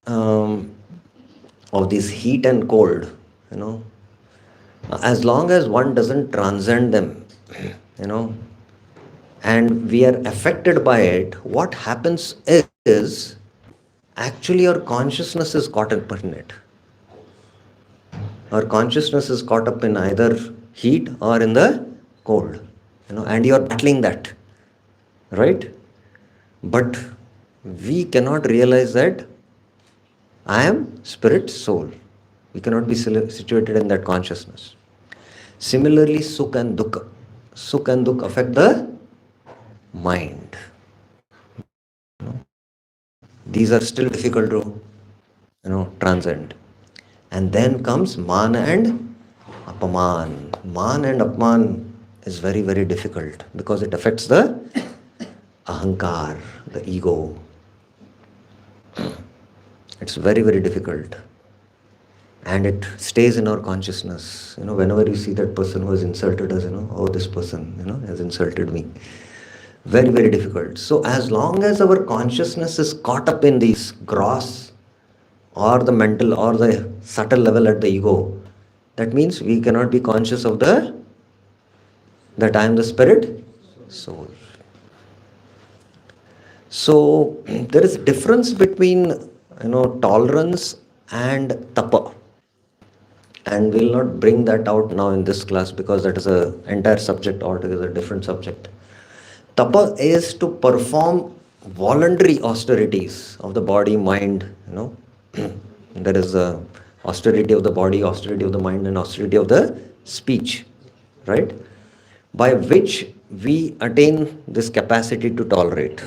um, of this heat and cold, you know, as long as one doesn't transcend them, you know, and we are affected by it, what happens is actually our consciousness is caught up in it. Our consciousness is caught up in either heat or in the cold, you know, and you're battling that, right? But we cannot realize that I am spirit, soul. We cannot be situated in that consciousness. Similarly, sukha and dukkha. Sukha and dukkha affect the mind. These are still difficult to, transcend. And then comes man and apaman. Man and apaman is very, very difficult because it affects the ahankar, the ego. It's very, very difficult. And it stays in our consciousness. Whenever you see that person who has insulted us, oh, this person, has insulted me. Very, very difficult. So as long as our consciousness is caught up in these gross or the mental or the subtle level at the ego, that means we cannot be conscious of that I am the spirit, soul. So there is a difference between, tolerance and tapa. And we'll not bring that out now in this class because that is an entire subject altogether, different subject. Tapa is to perform voluntary austerities of the body, mind, There is a austerity of the body, austerity of the mind, and austerity of the speech, right? By which we attain this capacity to tolerate.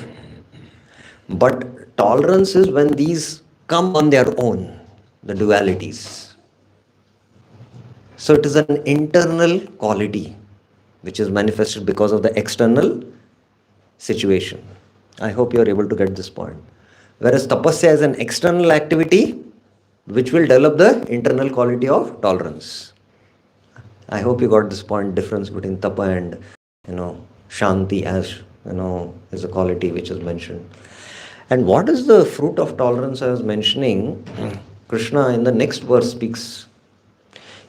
But tolerance is when these come on their own, the dualities. So it is an internal quality which is manifested because of the external situation. I hope you are able to get this point. Whereas tapasya is an external activity which will develop the internal quality of tolerance. I hope you got this point, difference between tapa and, shanti, as, is a quality which is mentioned. And what is the fruit of tolerance I was mentioning? Krishna in the next verse speaks,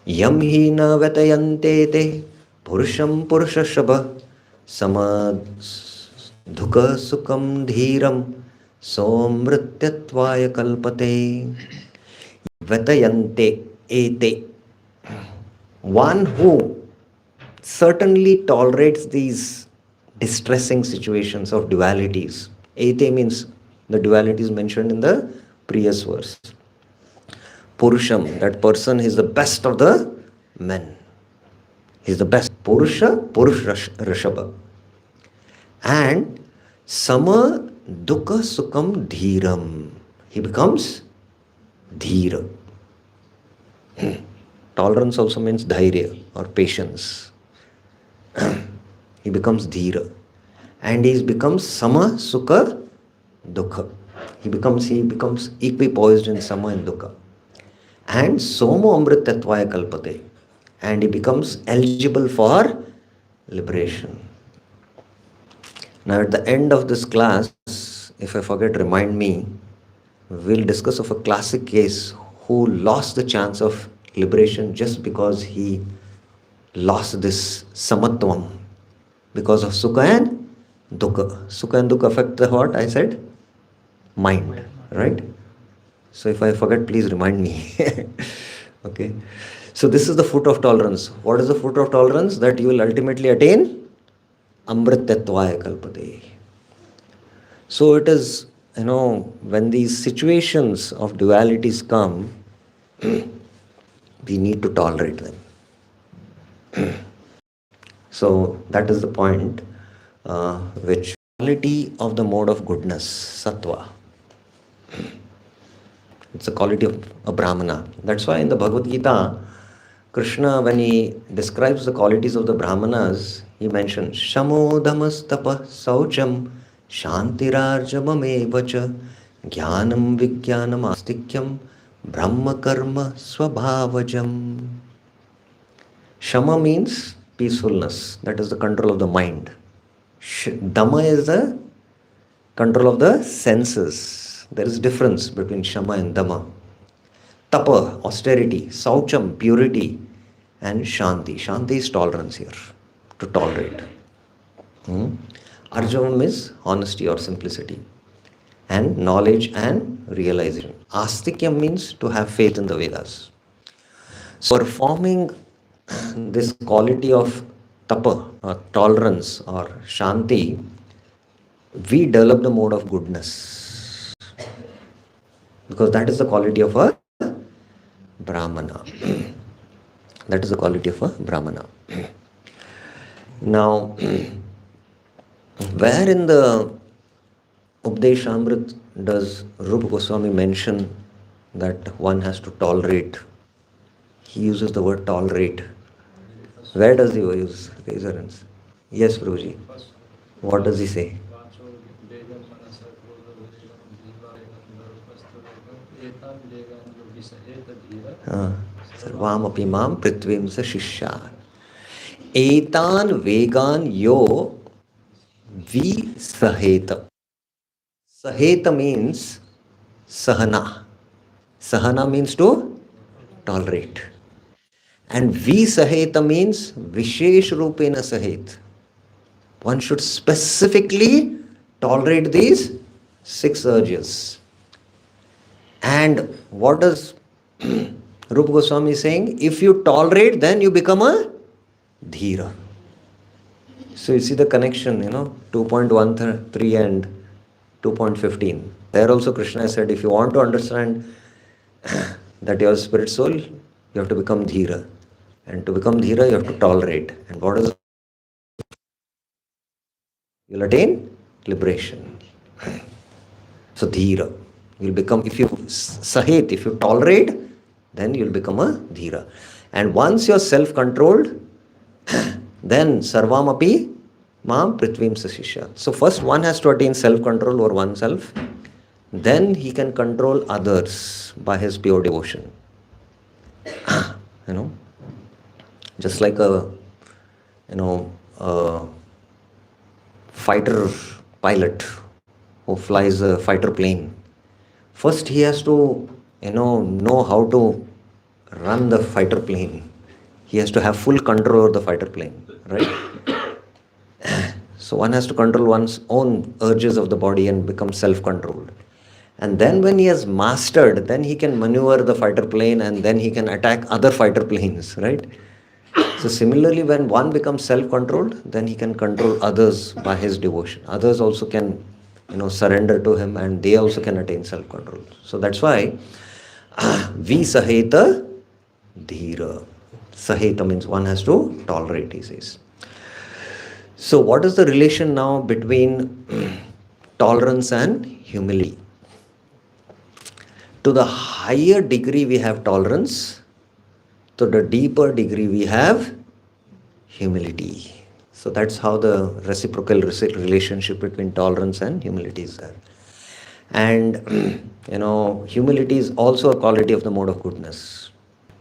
Yam hi na vetayante te purusham purushashabha samad dhukha sukham dhiram somrityattvaya kalpate. Vetayante ete. One who certainly tolerates these distressing situations of dualities. Ete means the dualities mentioned in the previous verse. Purusham, that person is the best of the men. He's the best. Purusha, Rishabha. And Sama Dukkha Sukham Dhiram. He becomes Dhira. Tolerance also means dhairya or patience. He becomes Dhira. And he becomes Sama Sukha Dukkha. He becomes equipoised in Sama and Dukkha. And Somo Amritatvaya Kalpate. And he becomes eligible for liberation. Now at the end of this class, if I forget, remind me, we'll discuss of a classic case who lost the chance of liberation just because he lost this samatvam because of sukha and dukkha. Sukha and dukkha affect the what I said? Mind, right? So if I forget, please remind me. Okay. So this is the fruit of tolerance. What is the fruit of tolerance? That you will ultimately attain amritatvaya kalpate. So it is, when these situations of dualities come, we need to tolerate them. So that is the point, which quality of the mode of goodness, sattva. It's a quality of a brahmana. That's why in the Bhagavad Gita, Krishna, when he describes the qualities of the brahmanas, he mentions Shamo Dhamastapa Saucham Shantirarjamamevacha Jnanam Vijnanam Astikyam Brahma Karma Swabhavajam. Shama means peacefulness, that is the control of the mind. Dhamma is the control of the senses. There is difference between Shama and Dama. Tapa, austerity. Saucham, purity. And Shanti. Shanti is tolerance here, to tolerate. Arjavam is honesty or simplicity. And knowledge and realization. Astikyam means to have faith in the Vedas. So performing this quality of tapa, or tolerance, or shanti, we develop the mode of goodness. Because that is the quality of a Brahmana. That is the quality of a Brahmana. Now, where in the Updeshamrit does Rupa Goswami mention that one has to tolerate? He uses the word tolerate. Where does he use? Raise your hands. Yes, Prabhuji. What does he say? Sarvam api mam prithvim sa shishya. Etan vegan yo vi saheta. Saheta means sahana. Sahana means to tolerate. And vi saheta means vishesh rupena sahet. One should specifically tolerate these 6 urges. And what does Rupa Goswami is saying? If you tolerate, then you become a dhira. So you see the connection, 2.13 and 2.15. There also Krishna said, if you want to understand that your spirit soul, you have to become dhira. And to become dhira, you have to tolerate. And what is? You'll attain liberation. So dhira. You'll become, if you sahet, if you tolerate, then you'll become a dhira. And once you're self-controlled, then sarvam api mam prithvim sashisha. So first one has to attain self-control over oneself. Then he can control others by his pure devotion. Just like a fighter pilot who flies a fighter plane. First he has to know how to run the fighter plane. He has to have full control over the fighter plane, right? So one has to control one's own urges of the body and become self-controlled. And then when he has mastered, then he can maneuver the fighter plane and then he can attack other fighter planes, right? So similarly, when one becomes self-controlled, then he can control others by his devotion. Others also can, surrender to him and they also can attain self-control. So that's why vi saheta dhira. Saheta means one has to tolerate, he says. So what is the relation now between tolerance and humility? To the higher degree we have tolerance, to the deeper degree we have humility. So that's how the reciprocal relationship between tolerance and humility is there. And humility is also a quality of the mode of goodness.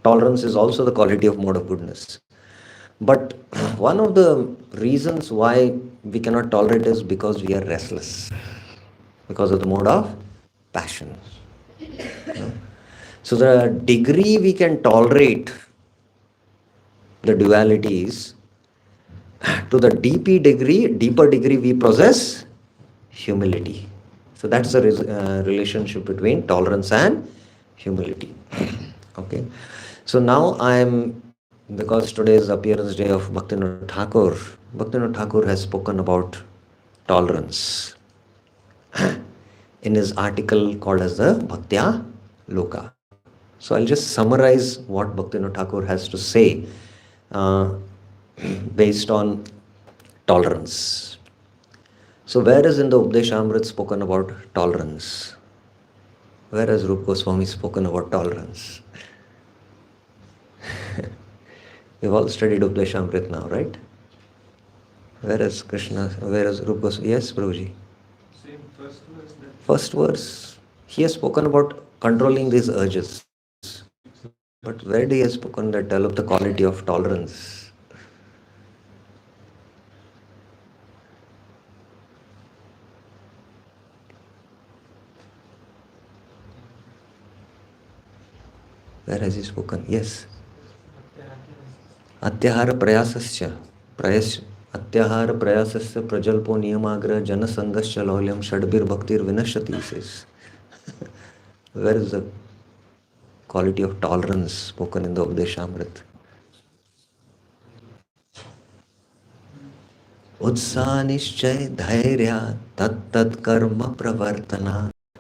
Tolerance is also the quality of mode of goodness. But one of the reasons why we cannot tolerate is because we are restless, because of the mode of passion. So the degree we can tolerate the dualities, to the deeper degree we possess humility. So that's the relationship between tolerance and humility. Okay. So now because today is appearance day of Bhaktivinoda Thakur. Bhaktivinoda Thakur has spoken about tolerance in his article called as the Bhaktya Loka. So I'll just summarize what Bhaktivinoda Thakur has to say based on tolerance. So where is in the Updeshamrit spoken about tolerance? Where has Rupa Goswami spoken about tolerance? We've all studied Updeshamrit now, right? Where is Rupa Goswami? Yes, Prabhuji. Same first verse. First verse, he has spoken about controlling these urges. But where he has spoken that develop the quality of tolerance? Where has he spoken? Yes. Atyahara prayasasya. Atyahara prayasasya prajalpo niyamagra janasangasya laulyam shadbir bhaktir vinashati, he says. Where is the quality of tolerance spoken in the Upadeshamrita? उत्साह निश्चय धैर्य तत्तत् कर्म प्रवर्तना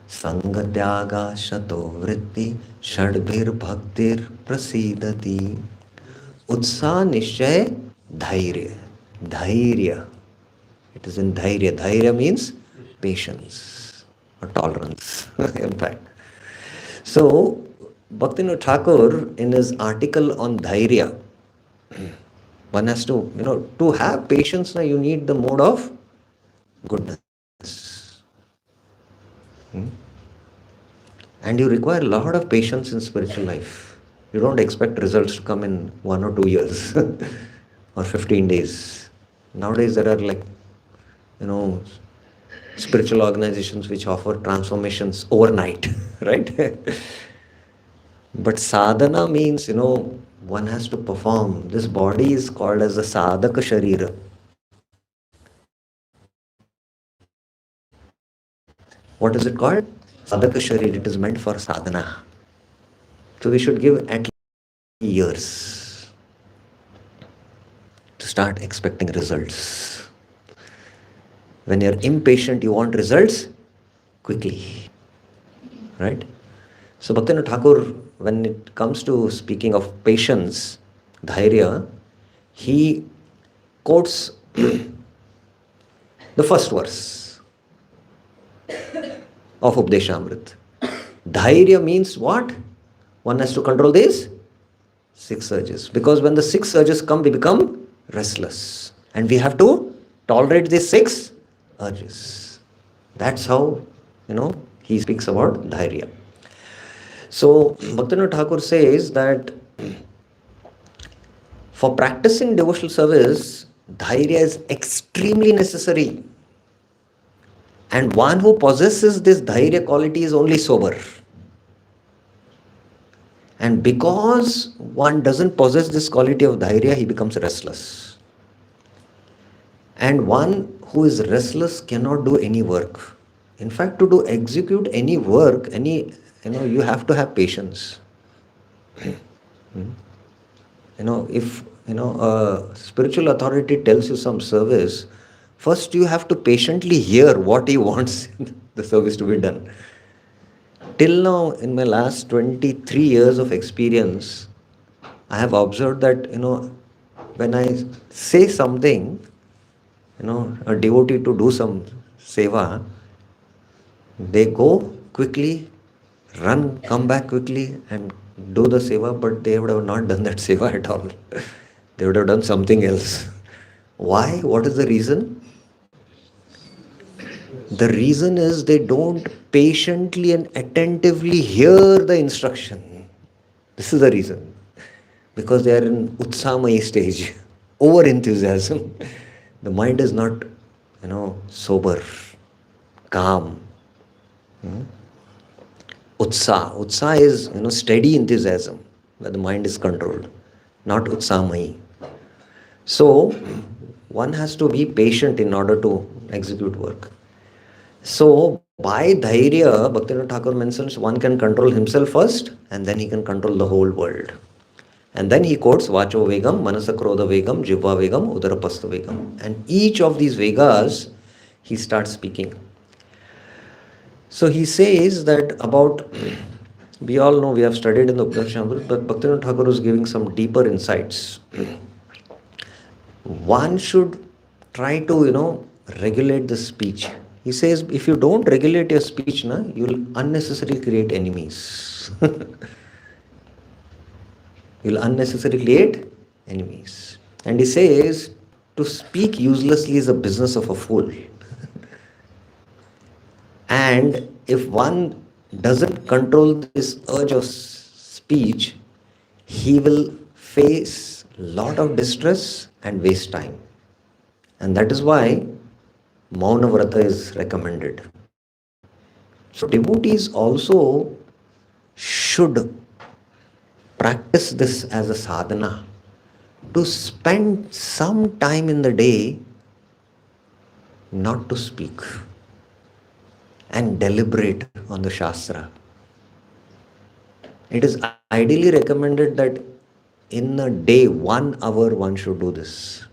संग त्यागा शतो वृत्ति षड्भिर्भक्तिर प्रसीदति. उत्साह निश्चय धैर्य. Dhairya. It is in dhairya. Dhairya means patience or tolerance, in fact. So, Bhaktivinoda Thakur, in his article on dhairya, one has to have patience, now you need the mode of goodness. And you require a lot of patience in spiritual life. You don't expect results to come in 1 or 2 years or 15 days. Nowadays there are spiritual organizations which offer transformations overnight, right? But sadhana means, one has to perform. This body is called as a sadhaka sharira. What is it called? Sadhaka sharira. It is meant for sadhana. So we should give at least years to start expecting results. When you're impatient, you want results quickly, right? So Bhaktivinoda Thakur, when it comes to speaking of patience, dhairya, he quotes the first verse of Upadeshamrita. Dhairya means what? One has to control these 6 urges. Because when the 6 urges come, we become restless. And we have to tolerate these 6 urges. That's how, he speaks about dhairya. So, Bhaktivinoda Thakur says that for practicing devotional service, dhairya is extremely necessary. And one who possesses this dhairya quality is only sober. And because one doesn't possess this quality of dhairya, he becomes restless. And one who is restless cannot do any work. In fact, to execute any work, you have to have patience. If a spiritual authority tells you some service, first you have to patiently hear what he wants the service to be done. Till now, in my last 23 years of experience, I have observed that, when I say something, a devotee to do some seva, they go quickly, run, come back quickly and do the seva, but they would have not done that seva at all. They would have done something else. Why? What is the reason? The reason is they don't patiently and attentively hear the instruction. This is the reason. Because they are in utsamaya stage, over enthusiasm. The mind is not, sober, calm. Utsa is, steady enthusiasm, where the mind is controlled, not utsamaya. So, one has to be patient in order to execute work. So, by dhairya, Bhaktivinoda Thakur mentions one can control himself first and then he can control the whole world. And then he quotes Vacho Vegam, Manasa Krodha Vegam, Jivva Vegam, Udarapastha Vegam. And each of these Vegas, he starts speaking. So he says that about, we all know, we have studied in the Upadeshamrita, but Bhaktivinoda Thakur is giving some deeper insights. One should try to, regulate the speech. He says, if you don't regulate your speech, you will unnecessarily create enemies. You will unnecessarily create enemies. And he says, to speak uselessly is a business of a fool. And if one doesn't control this urge of speech, he will face a lot of distress and waste time. And that is why Mauna Vrata is recommended. So devotees also should practice this as a sadhana, to spend some time in the day not to speak and deliberate on the Shastra. It is ideally recommended that in a day, 1 hour, one should do this.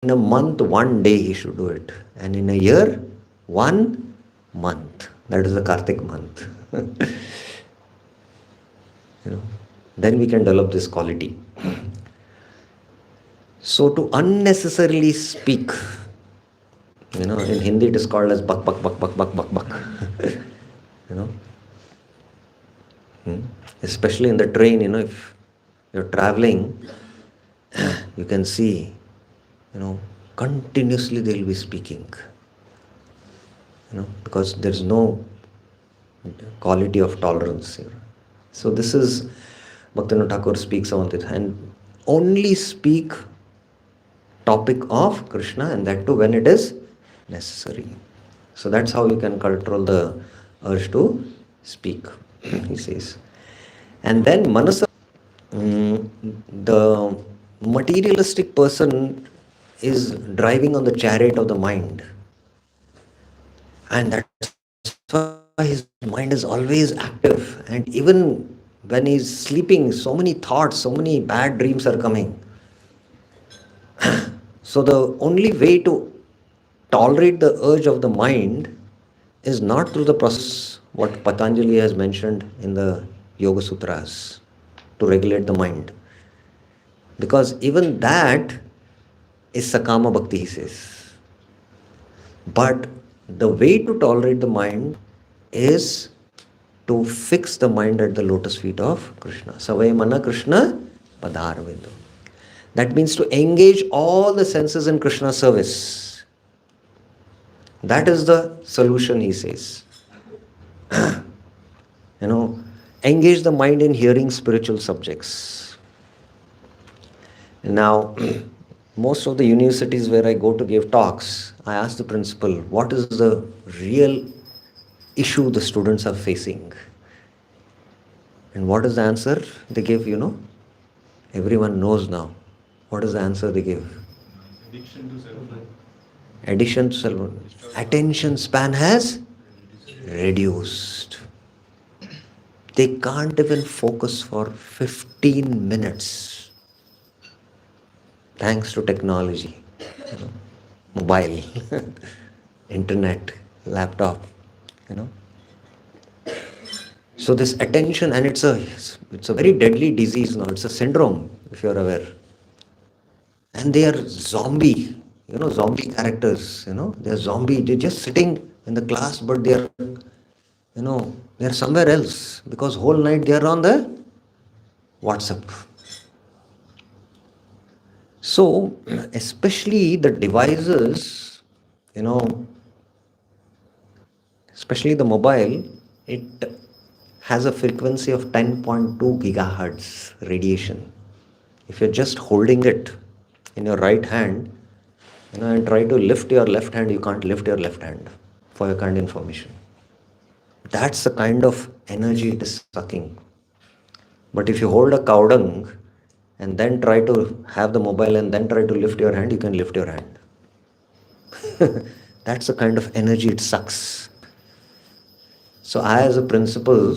In a month, 1 day he should do it. And in a year, 1 month. That is the Kartik month. Then we can develop this quality. So to unnecessarily speak, in Hindi it is called as bak bak bak bak bak bak bak. Especially in the train, if you're traveling, you can see, continuously they will be speaking, because there's no quality of tolerance here. So this is Bhaktivinoda Thakur speaks on it, and only speak topic of Krishna, and that too when it is necessary. So that's how you can control the urge to speak, he says. And then Manasa, the materialistic person is driving on the chariot of the mind. And that's why his mind is always active. And even when he's sleeping, so many thoughts, so many bad dreams are coming. So the only way to tolerate the urge of the mind is not through the process, what Patanjali has mentioned in the Yoga Sutras, to regulate the mind. Because even that is Sakama Bhakti, he says. But the way to tolerate the mind is to fix the mind at the lotus feet of Krishna. Savay Mana Krishna Padarvindu. That means to engage all the senses in Krishna's service. That is the solution, he says. Engage the mind in hearing spiritual subjects. Now, most of the universities where I go to give talks, I ask the principal, what is the real issue the students are facing? And what is the answer they give, Everyone knows now. What is the answer they give? Addiction to self-love. Addiction to self-love. Attention span has reduced. They can't even focus for 15 minutes. Thanks to technology, mobile, internet, laptop, So this attention, and it's a very deadly disease now. It's a syndrome, if you're aware. And they are zombie, zombie characters, they're zombie. They're just sitting in the class, but they're somewhere else, because whole night they are on the WhatsApp. So, especially the devices, especially the mobile, it has a frequency of 10.2 gigahertz radiation. If you're just holding it in your right hand, and try to lift your left hand, you can't lift your left hand, for your kind information. That's the kind of energy it is sucking. But if you hold a cow dung and then try to have the mobile and then try to lift your hand, you can lift your hand. That's the kind of energy it sucks. So I, as a principal,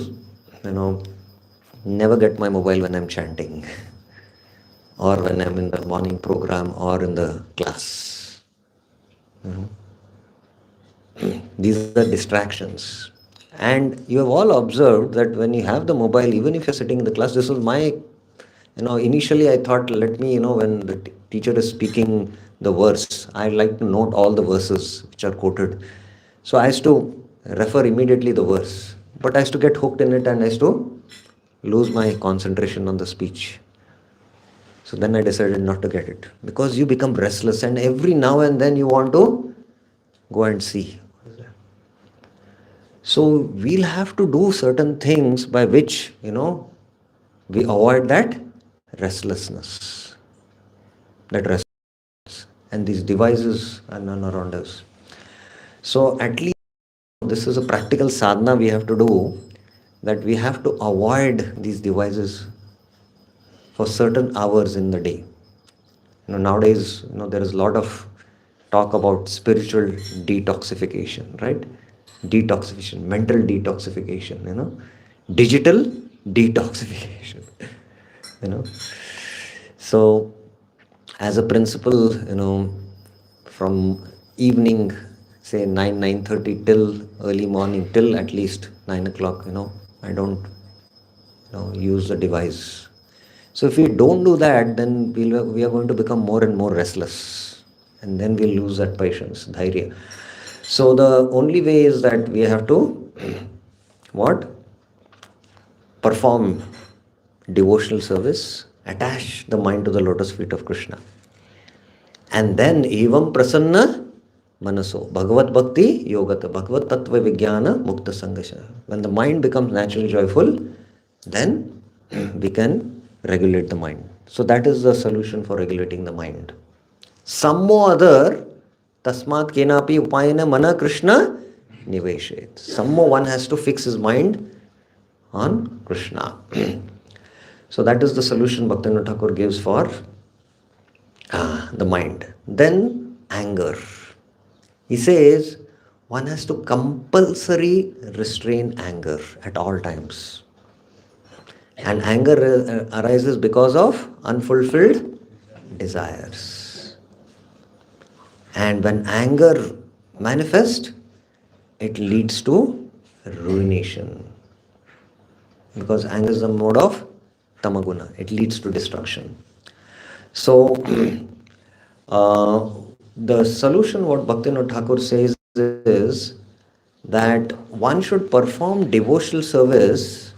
never get my mobile when I'm chanting or when I'm in the morning program or in the class. These are distractions. And you have all observed that when you have the mobile, even if you're sitting in the class, this was my, initially I thought, let me, when the teacher is speaking the verse, I like to note all the verses which are quoted. So I used to refer immediately the verse. But I used to get hooked in it and I used to lose my concentration on the speech. So then I decided not to get it. Because you become restless and every now and then you want to go and see. So we'll have to do certain things by which, we avoid that restlessness. And these devices are none around us. So at least this is a practical sadhana we have to do, that we have to avoid these devices for certain hours in the day. Nowadays, there is a lot of talk about spiritual detoxification, right? Detoxification, mental detoxification, digital detoxification, you know. So, as a principle, from evening, say 9:30 till early morning, till at least 9 o'clock, I don't, use the device. So if we don't do that, then we are going to become more and more restless, and then we'll lose that patience, dhairya. So the only way is that we have to what? Perform devotional service, attach the mind to the lotus feet of Krishna. And then evam prasanna manaso, bhagavat bhakti yogata, bhagavat tattva vijnana mukta sangasha. When the mind becomes naturally joyful, then we can regulate the mind. So that is the solution for regulating the mind. Some more other tasmat kenapi upayana mana Krishna niveshet. Some more one has to fix his mind on Krishna. So that is the solution Bhaktivinoda Thakur gives for the mind. Then anger. He says one has to compulsory restrain anger at all times. And anger arises because of unfulfilled desires. And when anger manifests, it leads to ruination. Because anger is the mode of tamaguna. It leads to destruction. So, the solution, what Bhaktivinoda Thakur says is that one should perform devotional service,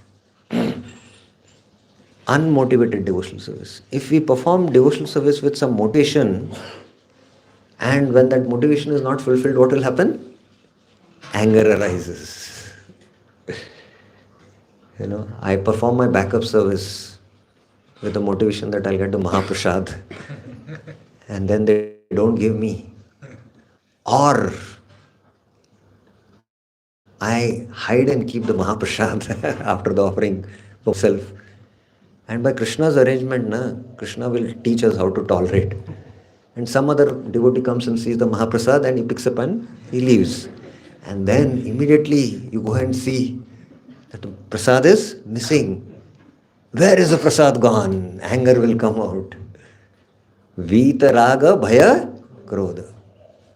unmotivated devotional service. If we perform devotional service with some motivation, and when that motivation is not fulfilled, what will happen? Anger arises. I perform my backup service with the motivation that I'll get the Mahaprasad, and then they don't give me. Or I hide and keep the Mahaprasad after the offering for self. And by Krishna's arrangement, Krishna will teach us how to tolerate. And some other devotee comes and sees the Mahaprasad and he picks up and he leaves. And then immediately you go and see that the prasad is missing. Where is the prasad gone? Anger will come out. Vita raga bhaya krodha.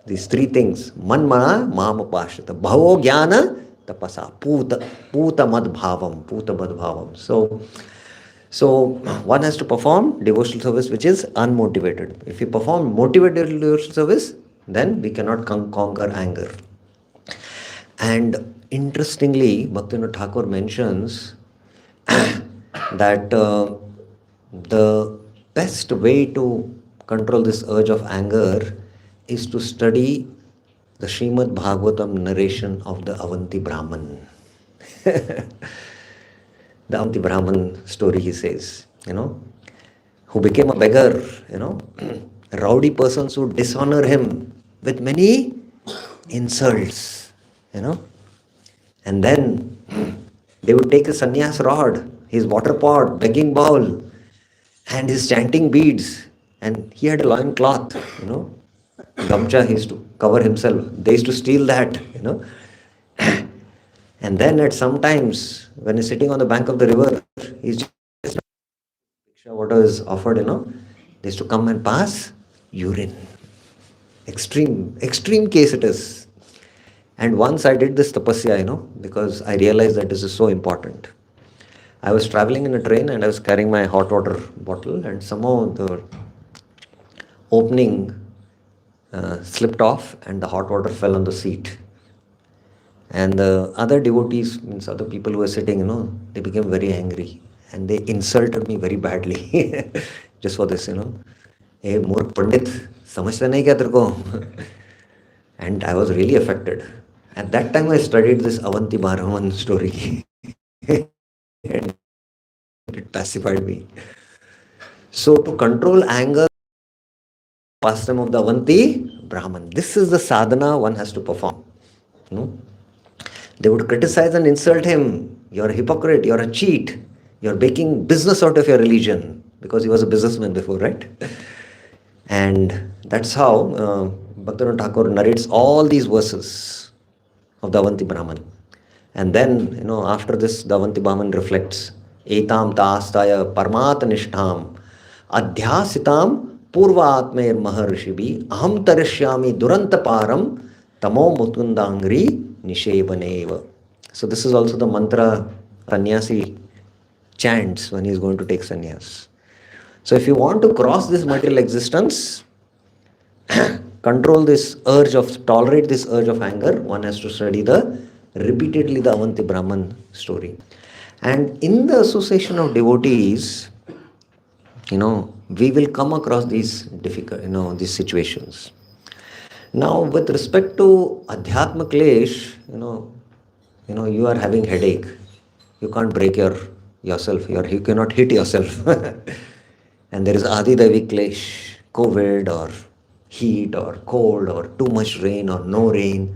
These three things. Manmana mamapashata. Bhavo jnana tapasa. Puta mad bhavam. So one has to perform devotional service which is unmotivated. If we perform motivated devotional service, then we cannot conquer anger. And interestingly, Bhaktivinoda Thakur mentions that the best way to control this urge of anger is to study the Srimad Bhagavatam narration of the Avanti Brahman. The Avanti Brahman story, he says, who became a beggar, rowdy persons would dishonor him with many insults, and then they would take his sannyas rod, his water pot, begging bowl, and his chanting beads, and he had a loin cloth, gamcha, he used to cover himself. They used to steal that, And then at some times, when he's sitting on the bank of the river, he's just water is offered, they used to come and pass urine. Extreme case it is. And once I did this tapasya, because I realized that this is so important. I was traveling in a train and I was carrying my hot water bottle, and somehow the opening slipped off and the hot water fell on the seat. And the other devotees, means other people who were sitting, they became very angry and they insulted me very badly just for this, Hey, Murk Pandit, samajhta nahi kya terko? And I was really affected. At that time I studied this Avanti Brahman story. And it pacified me. So to control anger, pastime of the Avanti Brahman. This is the sadhana one has to perform. They would criticize and insult him. You're a hypocrite, you're a cheat, you're making business out of your religion. because he was a businessman before, right? And that's how Bhaktivinoda Thakur narrates all these verses of the Avanti Brahman. And then, after this, the Avanti Brahman reflects, Etam Tastaya Parmat Nishtham Adhyasitam Purva Atmer Maharishibi Aham Tarishyami Duranta Param Tamo Mutundangri Nishevaneva. So this is also the mantra sannyasi chants when he is going to take sannyas. So if you want to cross this material existence, tolerate this urge of anger, one has to study repeatedly the Avanti Brahman story. And in the association of devotees, we will come across these difficult, these situations. Now, with respect to Adhyatma Klesh, you are having headache. You can't break yourself. You cannot hit yourself. And there is Adi Devi Klesh, COVID or heat or cold or too much rain or no rain.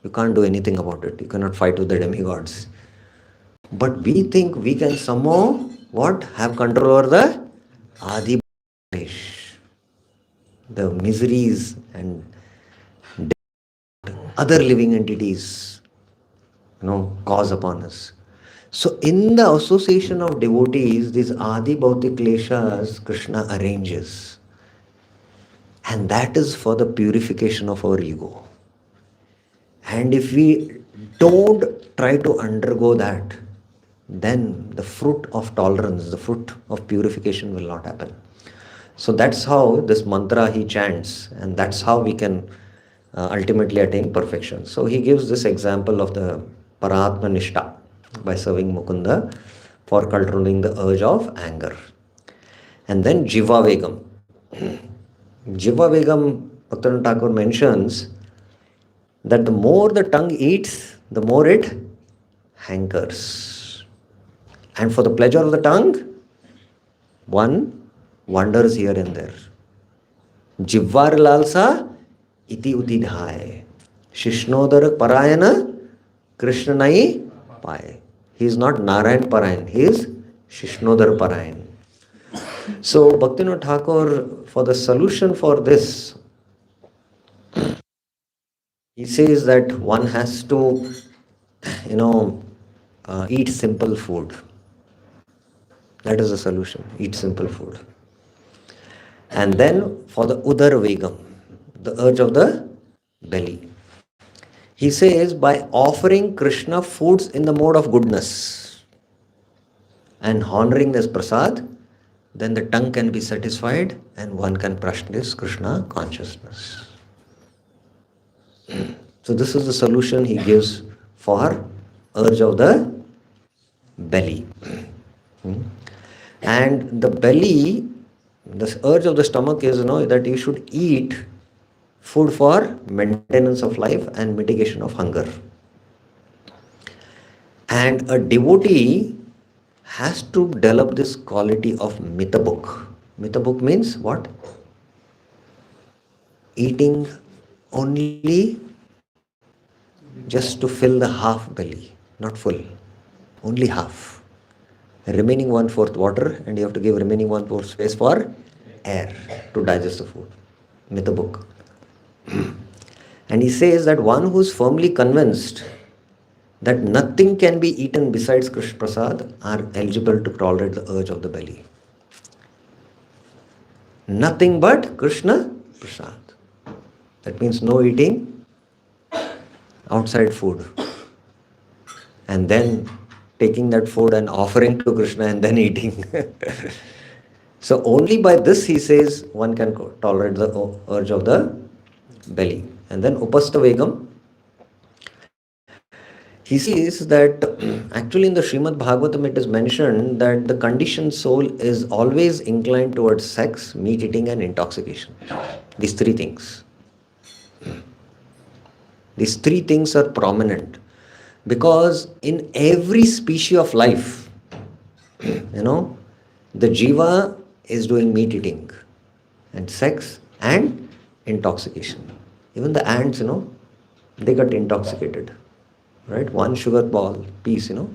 You can't do anything about it. You cannot fight with the demigods. But we think we can somehow, have control over the Adi Klesh, the miseries and other living entities, cause upon us. So in the association of devotees, these Adi Bhautik Kleshas Krishna arranges. And that is for the purification of our ego. And if we don't try to undergo that, then the fruit of tolerance, the fruit of purification will not happen. So that's how this mantra he chants, and that's how we can ultimately attain perfection. So he gives this example of the Paratma Nishta by serving Mukunda for controlling the urge of anger. And then Jiva Vegam. Jiva Vegam, Bhaktivinoda Thakur mentions that the more the tongue eats, the more it hankers. And for the pleasure of the tongue, one wanders here and there. Jivvar lalsa iti utidhaye. Shishnodar parayana Krishna nai paye. He is not Narayan Parayan, he is Shishnodar Parayan. So Bhaktivinoda Thakur, for the solution for this, he says that one has to, eat simple food. That is the solution. Eat simple food. And then for the Udar Vegam, the urge of the belly. He says by offering Krishna foods in the mode of goodness and honoring this prasad, then the tongue can be satisfied and one can practice Krishna consciousness. So this is the solution he gives for urge of the belly. And the belly, the urge of the stomach is that you should eat food for maintenance of life and mitigation of hunger. And a devotee has to develop this quality of mitabuk. Mitabuk means what? Eating only just to fill the half belly, not full, only half. Remaining 1/4 water, and you have to give remaining 1/4 space for air to digest the food. Mitabuk. And he says that one who is firmly convinced that nothing can be eaten besides Krishna Prasad are eligible to tolerate the urge of the belly. Nothing but Krishna Prasad. That means no eating outside food. And then taking that food and offering to Krishna and then eating. So only by this, he says, one can tolerate the urge of the belly. And then Upasta Vegam. He says that actually in the Srimad Bhagavatam it is mentioned that the conditioned soul is always inclined towards sex, meat eating and intoxication. These three things. These three things are prominent because in every species of life, the jiva is doing meat eating and sex and intoxication. Even the ants, they got intoxicated. Right? One sugar ball piece, and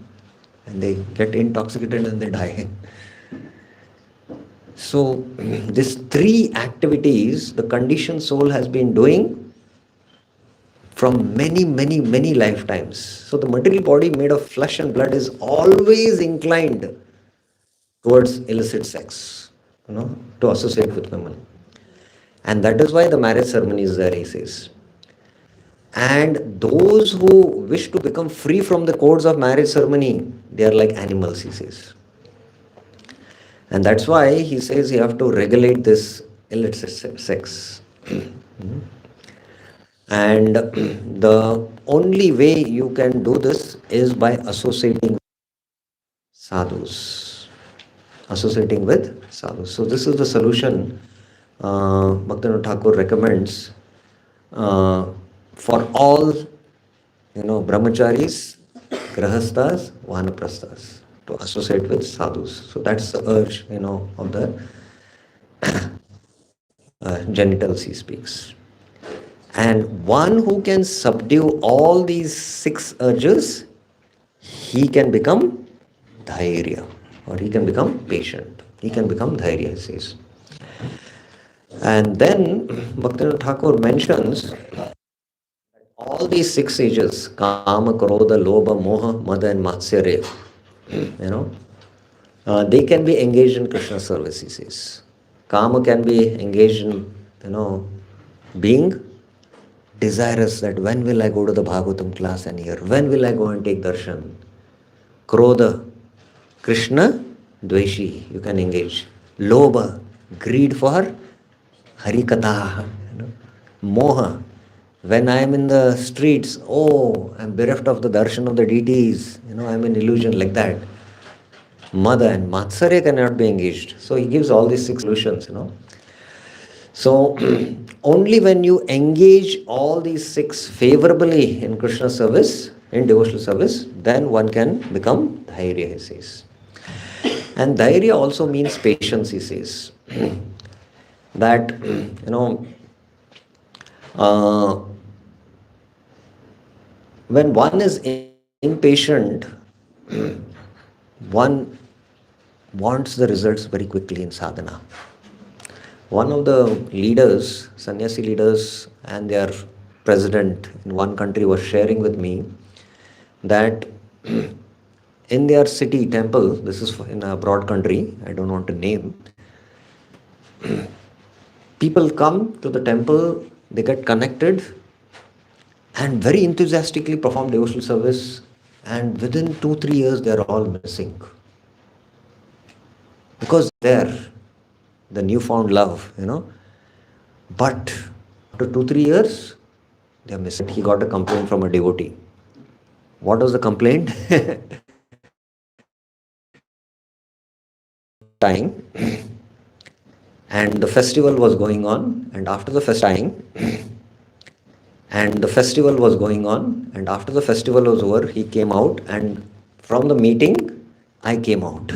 they get intoxicated and they die. So these three activities the conditioned soul has been doing from many, many, many lifetimes. So the material body made of flesh and blood is always inclined towards illicit sex, to associate with women. And that is why the marriage ceremony is there, he says. And those who wish to become free from the codes of marriage ceremony, they are like animals, he says. And that's why he says you have to regulate this illicit sex. And the only way you can do this is by associating sadhus. Associating with sadhus. So this is the solution Bhaktivinoda Thakur recommends for all, brahmacharis, grahasthas, vanaprasthas to associate with sadhus. So that's the urge, of the genitals he speaks. And one who can subdue all these six urges, he can become dhairya, or he can become patient. He can become dhairya, he says. And then Bhaktivinoda Thakur mentions all these six stages, kama, krodha, lobha, moha, mada and matsarya, they can be engaged in Krishna service, he says. Kama can be engaged in, being desirous that when will I go to the Bhagavatam class and hear? When will I go and take darshan? Krodha, Krishna, dveshi, you can engage. Lobha, greed for Harikatha. Moha, when I am in the streets, oh, I am bereft of the darshan of the deities, I am in illusion like that. Mada and Matsarya cannot be engaged. So he gives all these six solutions, So only when you engage all these six favorably in Krishna service, in devotional service, then one can become dhairya, he says. And dhairya also means patience, he says. That, when one is impatient, one wants the results very quickly in sadhana. One of the leaders, sannyasi leaders, and their president in one country was sharing with me that in their city temple, this is in a broad country, I don't want to name, people come to the temple, they get connected and very enthusiastically perform devotional service, and within 2-3 years they are all missing. Because they're the newfound love, But after 2-3 years, they are missing. He got a complaint from a devotee. What was the complaint? Time, and the festival was going on, and after the festival was going on, and after the festival was over, he came out, and from the meeting, I came out.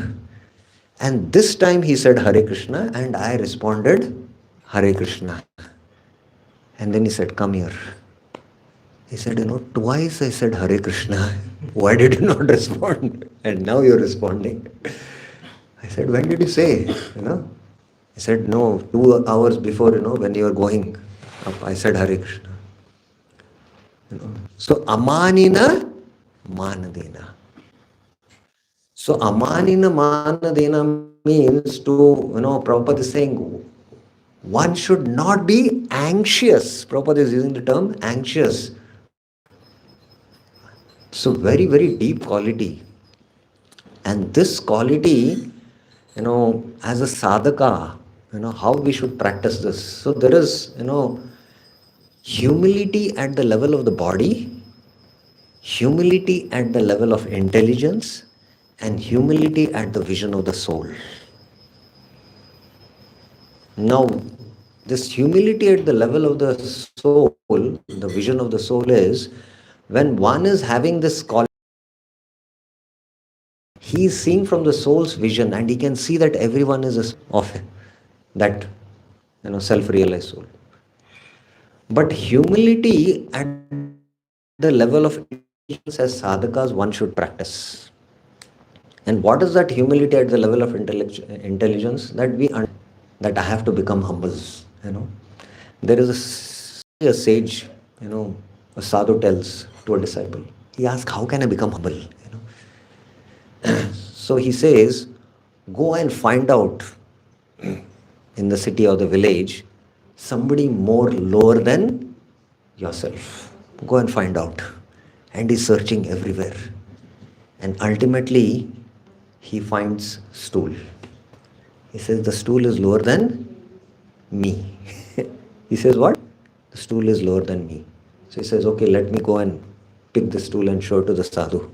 And this time he said Hare Krishna, and I responded Hare Krishna. And then he said, come here. He said, twice I said Hare Krishna. Why did you not respond? And now you're responding. I said, when did you say? He said, no, 2 hours before, when you were going up, I said Hare Krishna. So, amanina manadena. So, amanina manadena means to, Prabhupada is saying, one should not be anxious. Prabhupada is using the term anxious. So, very, very deep quality. And this quality, as a sadhaka, how we should practice this. So, there is, humility at the level of the body, humility at the level of intelligence, and humility at the vision of the soul. Now, this humility at the level of the soul, the vision of the soul is, when one is having this quality, he is seeing from the soul's vision, and he can see that everyone is of that, self-realized soul. But humility at the level of intelligence as sadhakas one should practice. And what is that humility at the level of intelligence? That I have to become humble. You know, there is a sage. You know, a sadhu tells to a disciple. He asks, "How can I become humble?" You know, so he says, "Go and find out in the city or the village somebody more lower than yourself. Go and find out." And he's searching everywhere. And ultimately, he finds stool. He says, the stool is lower than me. He says, what? The stool is lower than me. So he says, okay, let me go and pick the stool and show to the sadhu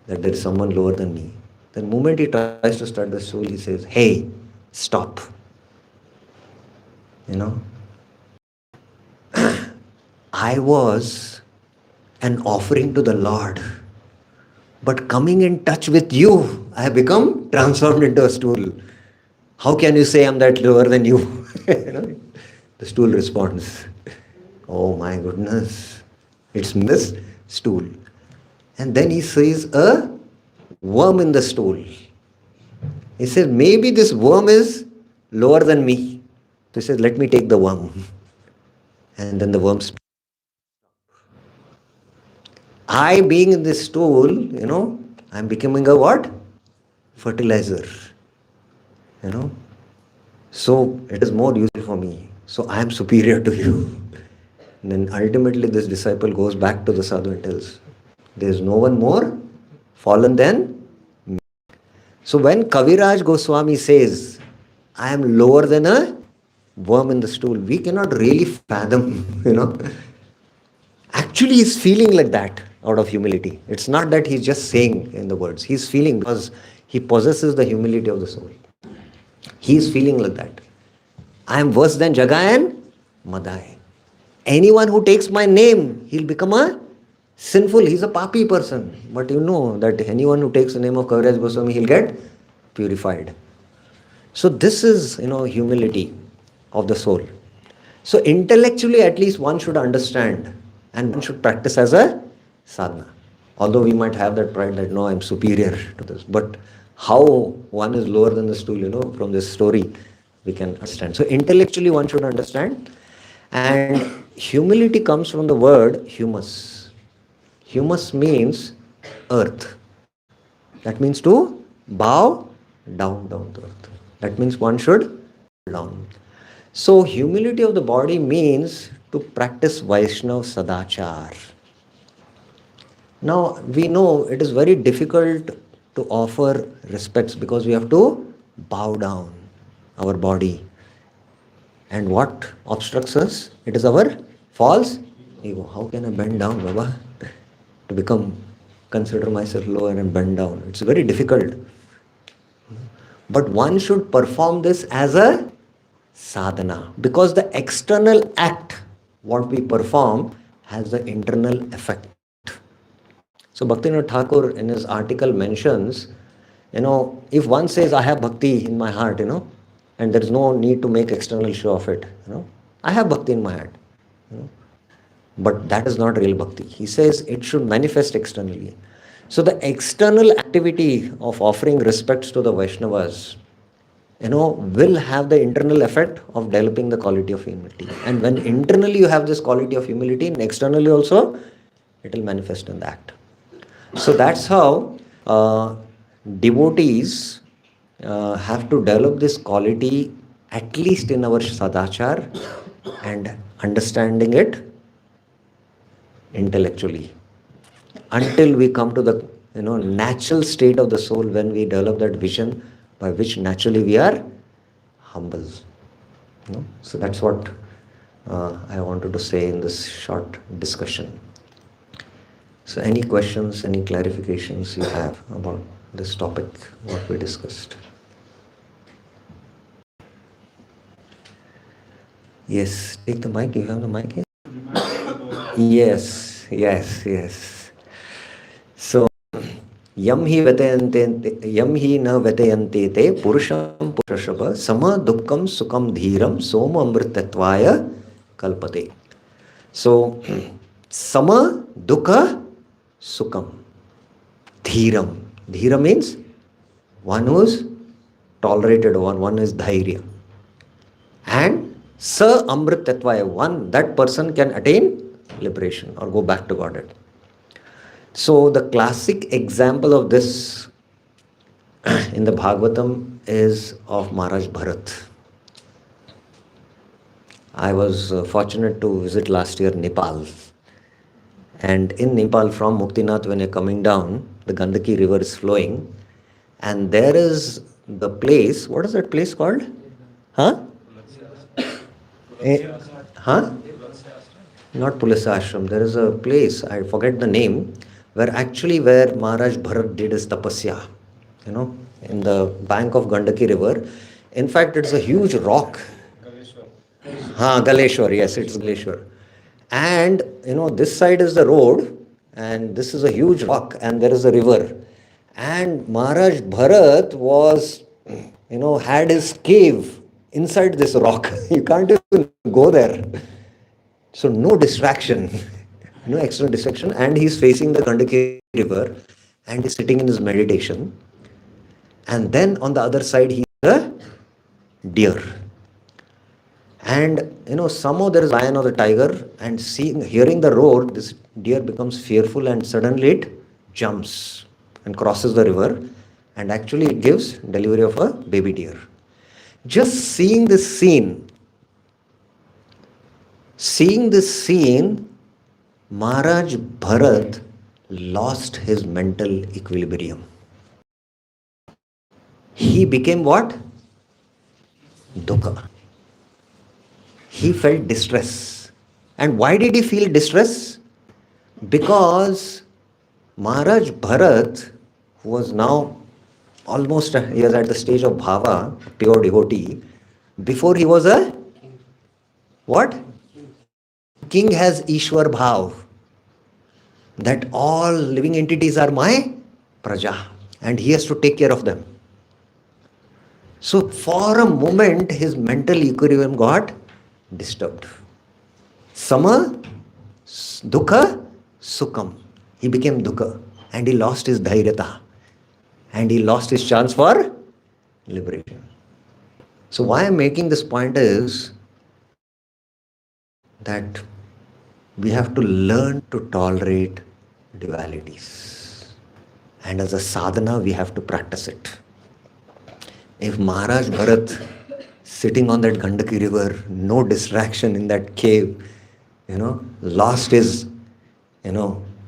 that there is someone lower than me. The moment he tries to start the stool, he says, hey, stop. You know, I was an offering to the Lord. But coming in touch with you, I have become transformed into a stool. How can you say I'm that lower than you? You know, the stool responds, oh my goodness, it's this stool. And then he sees a worm in the stool. He says, maybe this worm is lower than me. So he says, let me take the worm. And then the worm speaks. I being in this stool, you know, I'm becoming a what? Fertilizer. You know. So it is more useful for me. So I am superior to you. And then ultimately this disciple goes back to the sadhu and tells, there is no one more fallen than me. So when Kaviraj Goswami says, I am lower than a worm in the stool, we cannot really fathom, you know. Actually, he's feeling like that out of humility. It's not that he's just saying in the words. He's feeling because he possesses the humility of the soul. He's feeling like that. I am worse than Jaga and Madai. Anyone who takes my name, he'll become a sinful. He's a papi person. But you know that anyone who takes the name of Kaviraj Goswami, he'll get purified. So this is, you know, humility of the soul. So intellectually, at least one should understand and one should practice as a sadhana. Although we might have that pride that, no, I'm superior to this. But how one is lower than the stool, you know, from this story, we can understand. So intellectually, one should understand. And humility comes from the word humus. Humus means earth. That means to bow down to earth. That means one should bow down. So humility of the body means to practice Vaishnav Sadachar. Now we know it is very difficult to offer respects because we have to bow down our body. And what obstructs us? It is our false ego. How can I bend down, Baba? To consider myself lower and bend down. It's very difficult. But one should perform this as a sadhana. Because the external act, what we perform, has the internal effect. So Bhaktivinoda Thakur in his article mentions, you know, if one says, I have bhakti in my heart, you know, and there is no need to make external show of it, you know, I have bhakti in my heart, you know, but that is not real bhakti. He says it should manifest externally. So the external activity of offering respects to the Vaishnavas, you know, will have the internal effect of developing the quality of humility. And when internally you have this quality of humility, and externally also, it will manifest in the act. So that's how devotees have to develop this quality at least in our sadachar and understanding it intellectually until we come to the, you know, natural state of the soul when we develop that vision by which naturally we are humble. You know? So that's what I wanted to say in this short discussion. So any questions, any clarifications you have about this topic, what we discussed? Yes, take the mic. You have the mic here? Yes. So, yam hi na vatayante te purusham purushava sama dukkam sukam dhiram soma amritatvaya kalpate. So, sama dukkha sukam dhiram. Dhira means one who's tolerated, one is dhairya. And sa amrit tatvaya, one, that person can attain liberation or go back to Godhead. So the classic example of this in the Bhagavatam is of Maharaj Bharat. I was fortunate to visit last year Nepal. And in Nepal, from Muktinath, when you're coming down, the Gandaki river is flowing. And there is the place, what is that place called? Huh? Eh, huh? Not Pulasa Ashram. There is a place, I forget the name, where Maharaj Bharat did his tapasya, in the bank of Gandaki river. In fact, it's a huge rock. Galeshwar, yes, it's Galeshwar. And, this side is the road, and this is a huge rock, and there is a river. And Maharaj Bharat was, had his cave inside this rock. You can't even go there. So no distraction, no external distraction. And he's facing the Gandaki river, and he's sitting in his meditation. And then on the other side, he's a deer. And somehow there is a lion or the tiger, and hearing the roar, this deer becomes fearful, and suddenly it jumps and crosses the river, and actually it gives delivery of a baby deer. Just seeing this scene, Maharaj Bharat lost his mental equilibrium. He became what? Dukkha. He felt distress. And why did he feel distress? Because Maharaj Bharat, who was now almost, he was at the stage of bhava, pure devotee, before he was a what? King has Ishwar Bhav, that all living entities are my praja, and he has to take care of them. So for a moment, his mental equilibrium got disturbed. Sama, dukkha, sukham. He became dukkha, and he lost his dhairyata, and he lost his chance for liberation. So why I'm making this point is that we have to learn to tolerate dualities. And as a sadhana, we have to practice it. If Maharaj Bharat, sitting on that Gandaki river, no distraction in that cave, lost his,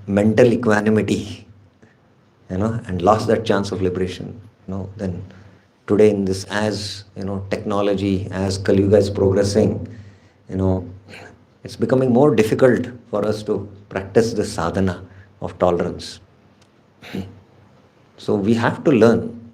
mental equanimity, and lost that chance of liberation, then today in this, as, technology, as Kali Yuga is progressing, it's becoming more difficult for us to practice the sadhana of tolerance. So we have to learn